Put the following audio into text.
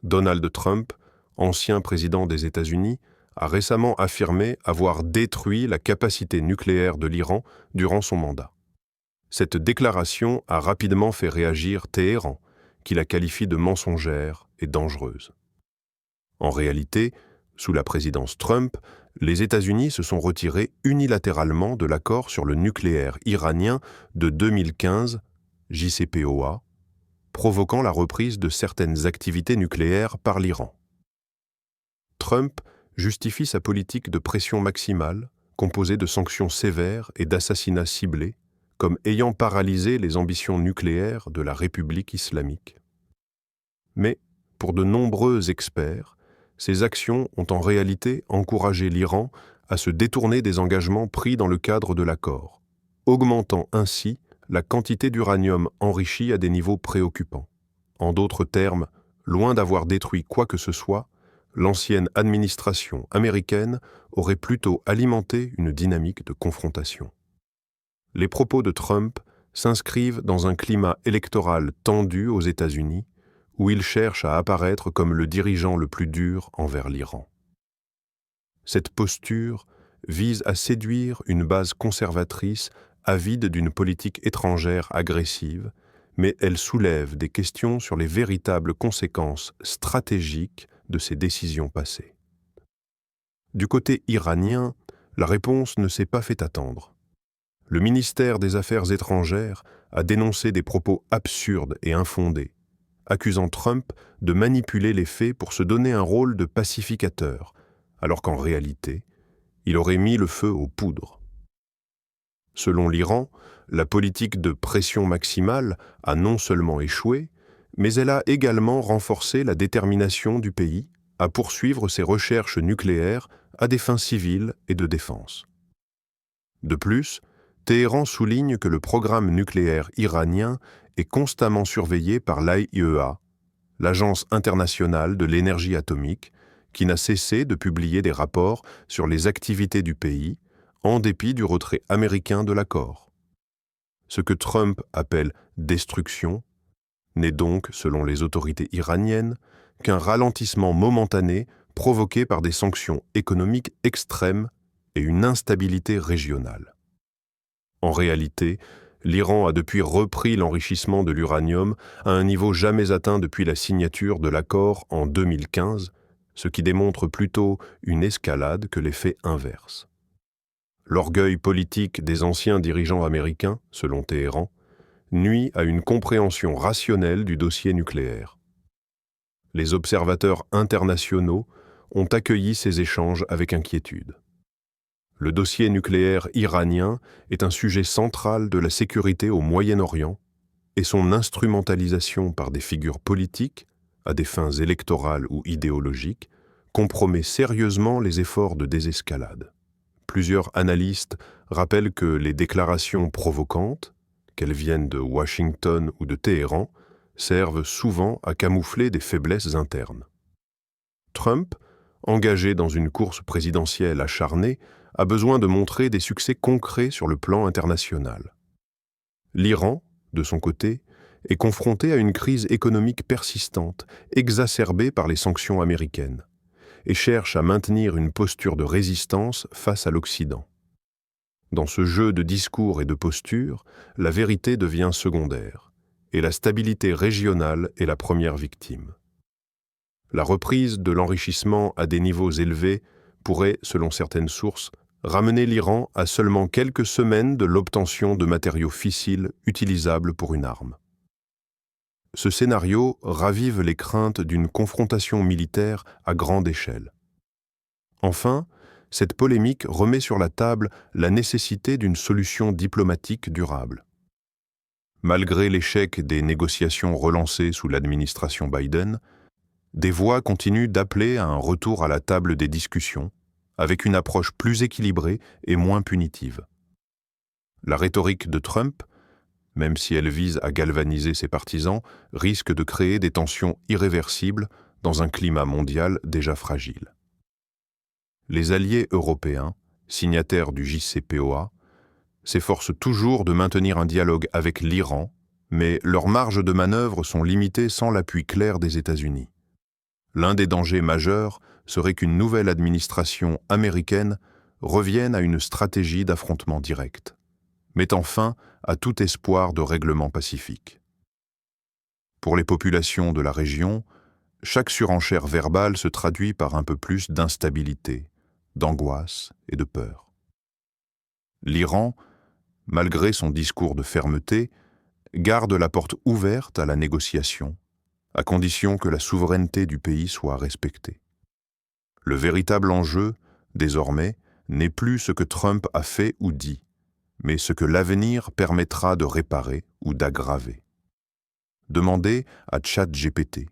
Donald Trump, ancien président des États-Unis, a récemment affirmé avoir détruit la capacité nucléaire de l'Iran durant son mandat. Cette déclaration a rapidement fait réagir Téhéran, qui la qualifie de mensongère et dangereuse. En réalité, sous la présidence Trump, les États-Unis se sont retirés unilatéralement de l'accord sur le nucléaire iranien de 2015, JCPOA, provoquant la reprise de certaines activités nucléaires par l'Iran. Trump justifie sa politique de pression maximale, composée de sanctions sévères et d'assassinats ciblés, comme ayant paralysé les ambitions nucléaires de la République islamique. Mais, pour de nombreux experts, ces actions ont en réalité encouragé l'Iran à se détourner des engagements pris dans le cadre de l'accord, augmentant ainsi la quantité d'uranium enrichi à des niveaux préoccupants. En d'autres termes, loin d'avoir détruit quoi que ce soit, l'ancienne administration américaine aurait plutôt alimenté une dynamique de confrontation. Les propos de Trump s'inscrivent dans un climat électoral tendu aux États-Unis, où il cherche à apparaître comme le dirigeant le plus dur envers l'Iran. Cette posture vise à séduire une base conservatrice avide d'une politique étrangère agressive, mais elle soulève des questions sur les véritables conséquences stratégiques de ses décisions passées. Du côté iranien, la réponse ne s'est pas fait attendre. Le ministère des Affaires étrangères a dénoncé des propos absurdes et infondés, accusant Trump de manipuler les faits pour se donner un rôle de pacificateur, alors qu'en réalité, il aurait mis le feu aux poudres. Selon l'Iran, la politique de pression maximale a non seulement échoué, mais elle a également renforcé la détermination du pays à poursuivre ses recherches nucléaires à des fins civiles et de défense. De plus, Téhéran souligne que le programme nucléaire iranien est constamment surveillé par l'AIEA, l'Agence internationale de l'énergie atomique, qui n'a cessé de publier des rapports sur les activités du pays, en dépit du retrait américain de l'accord. Ce que Trump appelle « destruction » n'est donc, selon les autorités iraniennes, qu'un ralentissement momentané provoqué par des sanctions économiques extrêmes et une instabilité régionale. En réalité, l'Iran a depuis repris l'enrichissement de l'uranium à un niveau jamais atteint depuis la signature de l'accord en 2015, ce qui démontre plutôt une escalade que l'effet inverse. L'orgueil politique des anciens dirigeants américains, selon Téhéran, nuit à une compréhension rationnelle du dossier nucléaire. Les observateurs internationaux ont accueilli ces échanges avec inquiétude. Le dossier nucléaire iranien est un sujet central de la sécurité au Moyen-Orient et son instrumentalisation par des figures politiques, à des fins électorales ou idéologiques, compromet sérieusement les efforts de désescalade. Plusieurs analystes rappellent que les déclarations provocantes, qu'elles viennent de Washington ou de Téhéran, servent souvent à camoufler des faiblesses internes. Trump, engagé dans une course présidentielle acharnée, a besoin de montrer des succès concrets sur le plan international. L'Iran, de son côté, est confronté à une crise économique persistante, exacerbée par les sanctions américaines, et cherche à maintenir une posture de résistance face à l'Occident. Dans ce jeu de discours et de postures, la vérité devient secondaire, et la stabilité régionale est la première victime. La reprise de l'enrichissement à des niveaux élevés pourrait, selon certaines sources, ramener l'Iran à seulement quelques semaines de l'obtention de matériaux fissiles utilisables pour une arme. Ce scénario ravive les craintes d'une confrontation militaire à grande échelle. Enfin, cette polémique remet sur la table la nécessité d'une solution diplomatique durable. Malgré l'échec des négociations relancées sous l'administration Biden, des voix continuent d'appeler à un retour à la table des discussions, avec une approche plus équilibrée et moins punitive. La rhétorique de Trump, même si elle vise à galvaniser ses partisans, risque de créer des tensions irréversibles dans un climat mondial déjà fragile. Les alliés européens, signataires du JCPOA, s'efforcent toujours de maintenir un dialogue avec l'Iran, mais leurs marges de manœuvre sont limitées sans l'appui clair des États-Unis. L'un des dangers majeurs serait qu'une nouvelle administration américaine revienne à une stratégie d'affrontement direct, mettant fin à tout espoir de règlement pacifique. Pour les populations de la région, chaque surenchère verbale se traduit par un peu plus d'instabilité, d'angoisse et de peur. L'Iran, malgré son discours de fermeté, garde la porte ouverte à la négociation, à condition que la souveraineté du pays soit respectée. Le véritable enjeu, désormais, n'est plus ce que Trump a fait ou dit, mais ce que l'avenir permettra de réparer ou d'aggraver. Demandez à ChatGPT.